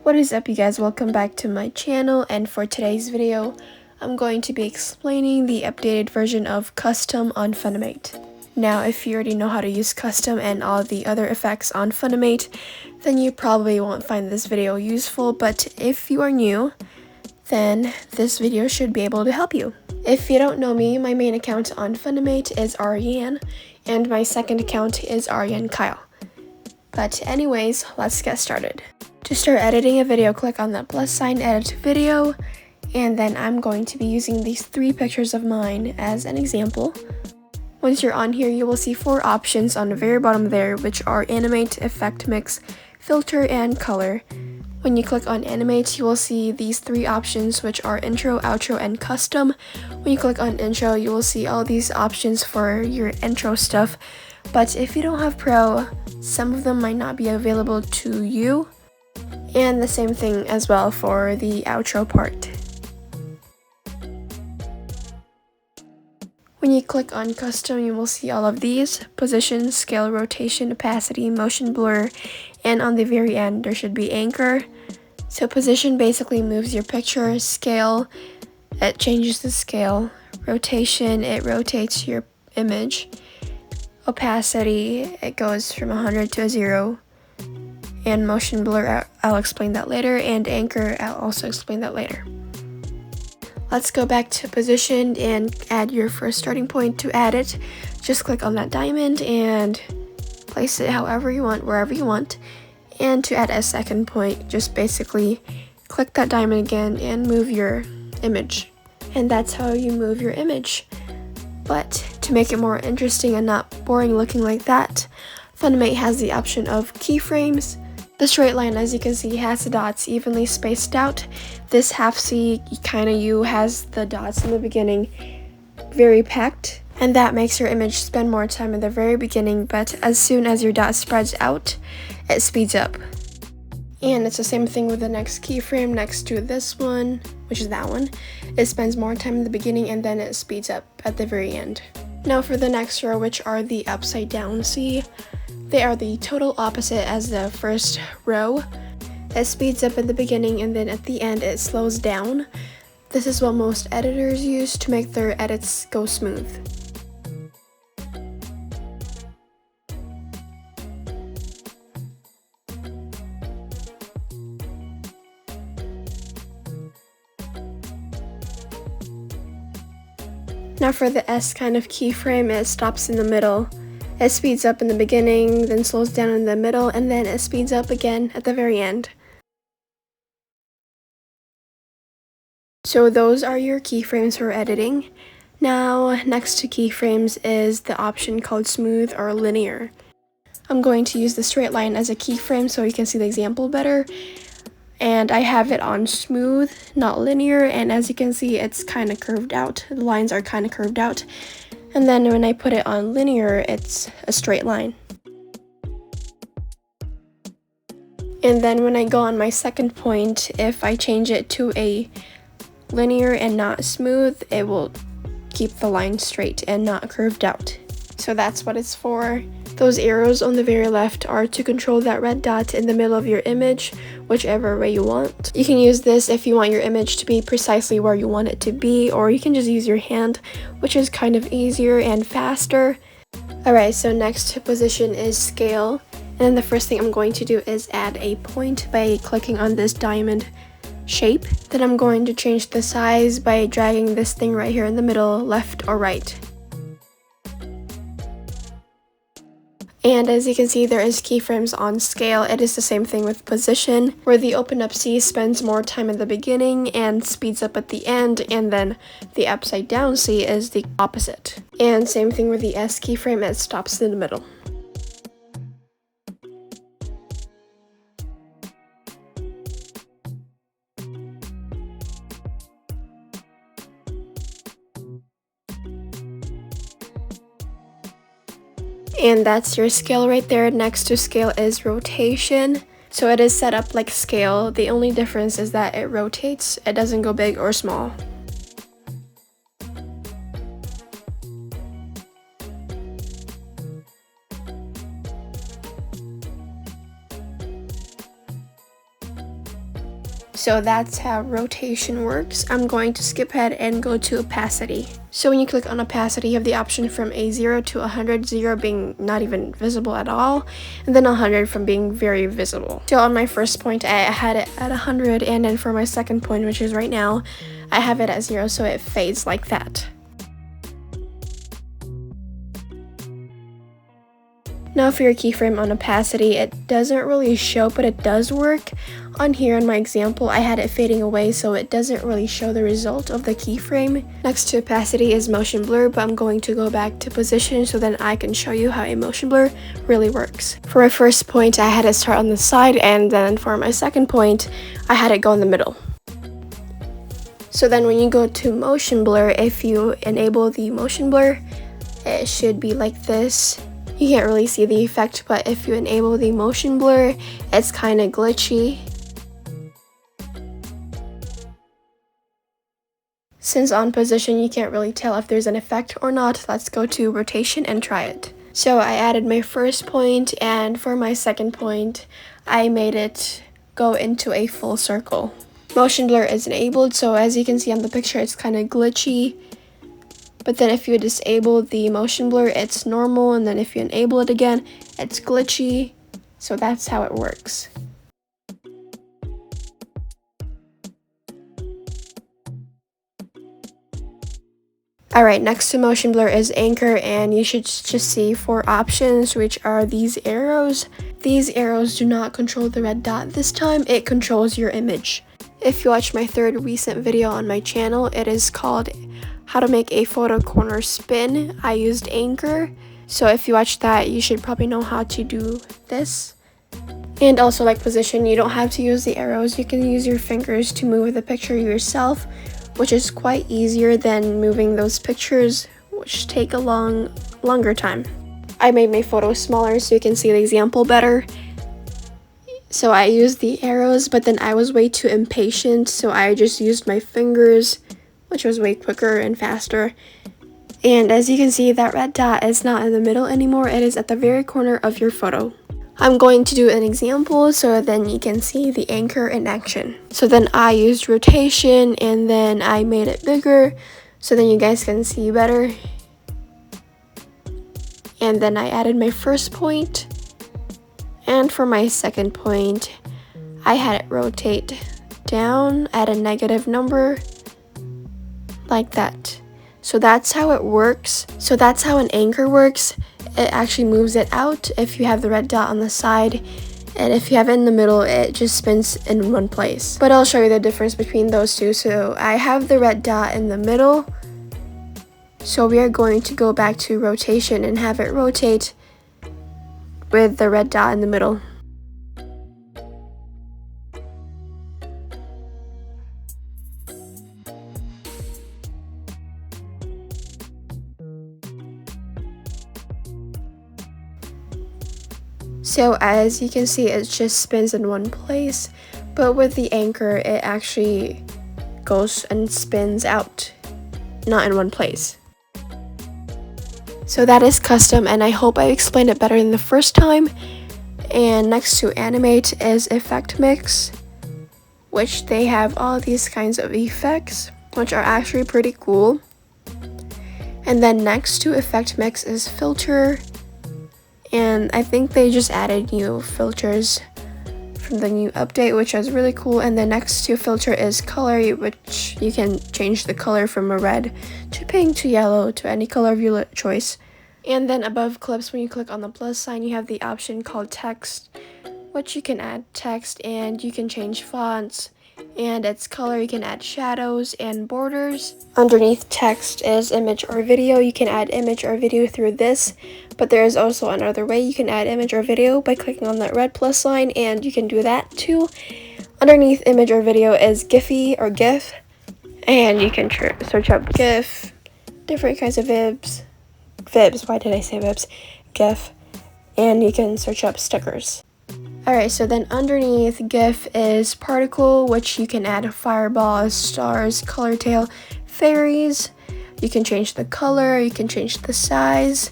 What is up, you guys? Welcome back to my channel, and for today's video I'm going to be explaining the updated version of custom on Funimate. Now, if you already know how to use custom and all the other effects on Funimate, then you probably won't find this video useful, but if you are new, then this video should be able to help you. If you don't know me, my main account on Funimate is Arianne, and my second account is ArianneKyle. But anyways, let's get started. To start editing a video, click on the plus sign, edit video, and then I'm going to be using these 3 pictures of mine as an example. Once you're on here, you will see 4 options on the very bottom there, which are animate, effect mix, filter, and color. When you click on animate, you will see these 3 options, which are intro, outro, and custom. When you click on intro, you will see all these options for your intro stuff, but if you don't have pro, some of them might not be available to you. And the same thing as well for the outro part. When you click on custom, you will see all of these: position, scale, rotation, opacity, motion blur, and on the very end there should be anchor. So position basically moves your picture, scale, it changes the scale, rotation, it rotates your image, opacity, it goes from 100 to 0, and motion blur, I'll explain that later, and anchor, I'll also explain that later. Let's go back to position and add your first starting point. To add it, just click on that diamond and place it however you want, wherever you want. And to add a second point, just basically click that diamond again and move your image. And that's how you move your image. But to make it more interesting and not boring looking like that, Funimate has the option of keyframes. The straight line, as you can see, has the dots evenly spaced out. This half C kind of U has the dots in the beginning very packed, and that makes your image spend more time in the very beginning, but as soon as your dot spreads out, it speeds up. And it's the same thing with the next keyframe next to this one, which is that one. It spends more time in the beginning and then it speeds up at the very end. Now for the next row, which are the upside down C, they are the total opposite as the first row. It speeds up in the beginning and then at the end it slows down. This is what most editors use to make their edits go smooth. Now for the S kind of keyframe, it stops in the middle. It speeds up in the beginning, then slows down in the middle, and then it speeds up again at the very end. So those are your keyframes for editing. Now, next to keyframes is the option called smooth or linear. I'm going to use the straight line as a keyframe so you can see the example better. And I have it on smooth, not linear, and as you can see, it's kind of curved out. The lines are kind of curved out. And then when I put it on linear, it's a straight line. And then when I go on my second point, if I change it to a linear and not smooth, it will keep the line straight and not curved out. So that's what it's for. Those arrows on the very left are to control that red dot in the middle of your image, whichever way you want. You can use this if you want your image to be precisely where you want it to be, or you can just use your hand, which is kind of easier and faster. Alright, so next to position is scale, and then the first thing I'm going to do is add a point by clicking on this diamond shape. Then I'm going to change the size by dragging this thing right here in the middle, left or right. And as you can see, there is keyframes on scale. It is the same thing with position, where the open up C spends more time at the beginning and speeds up at the end, and then the upside down C is the opposite. And same thing with the S keyframe, it stops in the middle. And that's your scale right there. Next to scale is rotation. So it is set up like scale. The only difference is that it rotates. It doesn't go big or small. So that's how rotation works. I'm going to skip ahead and go to opacity. So when you click on opacity, you have the option from a 0 to 100, 0 being not even visible at all, and then 100 from being very visible. So on my first point, I had it at 100, and then for my second point, which is right now, I have it at 0, so it fades like that. Now for your keyframe on opacity, it doesn't really show, but it does work. On here in my example, I had it fading away, so it doesn't really show the result of the keyframe. Next to opacity is motion blur, but I'm going to go back to position so then I can show you how a motion blur really works. For my first point, I had it start on the side, and then for my second point, I had it go in the middle. So then when you go to motion blur, if you enable the motion blur, it should be like this. You can't really see the effect, but if you enable the motion blur, it's kind of glitchy. Since on position, you can't really tell if there's an effect or not, let's go to rotation and try it. So I added my first point, and for my second point, I made it go into a full circle. Motion blur is enabled, so as you can see on the picture, it's kind of glitchy. But then if you disable the motion blur, it's normal, and then if you enable it again, it's glitchy. So that's how it works. Alright, next to motion blur is anchor, and you should just see 4 options, which are these arrows. These arrows do not control the red dot this time, it controls your image. If you watch my third recent video on my channel, it is called how to make a photo corner spin. I used anchor, so if you watch that, you should probably know how to do this. And also, like position, you don't have to use the arrows, you can use your fingers to move the picture yourself, which is quite easier than moving those pictures, which take a longer time. I made my photo smaller so you can see the example better. So I used the arrows, but then I was way too impatient, so I just used my fingers, which was way quicker and faster. And as you can see, that red dot is not in the middle anymore, it is at the very corner of your photo. I'm going to do an example so then you can see the anchor in action. So then I used rotation, and then I made it bigger so then you guys can see better. And then I added my first point, and for my second point, I had it rotate down at a negative number, like that. So that's how it works. So that's how an anchor works. It actually moves it out if you have the red dot on the side, and if you have it in the middle, it just spins in one place. But I'll show you the difference between those two. So I have the red dot in the middle, so we are going to go back to rotation and have it rotate with the red dot in the middle. So as you can see, it just spins in one place, but with the anchor, it actually goes and spins out, not in one place. So that is custom, and I hope I explained it better than the first time. And next to animate is effect mix, which they have all these kinds of effects, which are actually pretty cool. And then next to effect mix is filter, and I think they just added new filters from the new update, which is really cool. And the next to filter is color, which you can change the color from a red to pink to yellow to any color of your choice. And then above clips, when you click on the plus sign, you have the option called text, which you can add text, and you can change fonts and its color. You can add shadows and borders. Underneath text is image or video. You can add image or video through this, but there is also another way you can add image or video by clicking on that red plus sign, and you can do that too. Underneath image or video is Giphy or GIF, and you can search up GIF, different kinds of vibs, why did I say vibs? GIF, and you can search up stickers. Alright, so then underneath GIF is particle, which you can add fireballs, stars, color tail, fairies. You can change the color, you can change the size.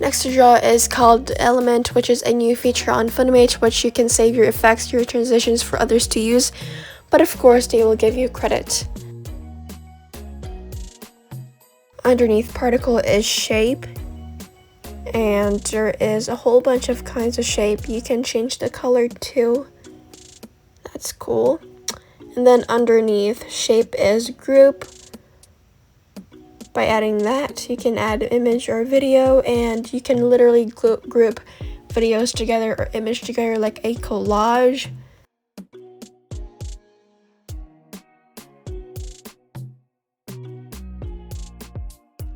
Next to draw is called Element, which is a new feature on Funimate, which you can save your effects, your transitions for others to use, but of course they will give you credit. Underneath Particle is Shape, and there is a whole bunch of kinds of shape. You can change the color too. That's cool. And then underneath Shape is Group. By adding that, you can add image or video, and you can literally group videos together or image together like a collage.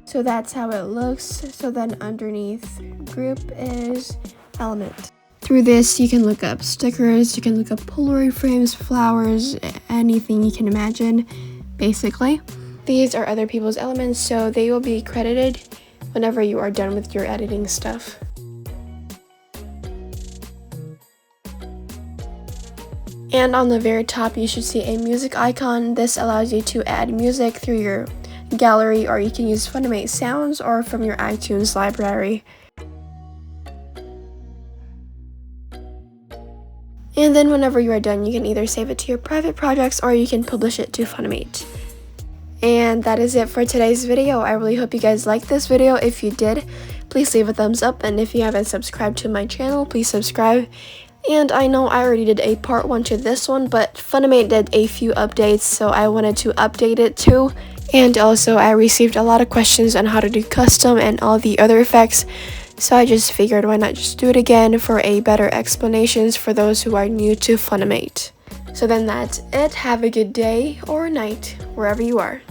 So that's how it looks. So then underneath Group is Element. Through this, you can look up stickers, you can look up Polaroid frames, flowers, anything you can imagine, basically. These are other people's elements, so they will be credited whenever you are done with your editing stuff. And on the very top, you should see a music icon. This allows you to add music through your gallery, or you can use Funimate sounds or from your iTunes library. And then whenever you are done, you can either save it to your private projects or you can publish it to Funimate. And that is it for today's video. I really hope you guys liked this video. If you did, please leave a thumbs up, and if you haven't subscribed to my channel, please subscribe. And I know I already did a part 1 to this one, but Funimate did a few updates, so I wanted to update it too. And also I received a lot of questions on how to do custom and all the other effects, so I just figured why not just do it again for a better explanations for those who are new to Funimate. So then that's it. Have a good day or night, wherever you are.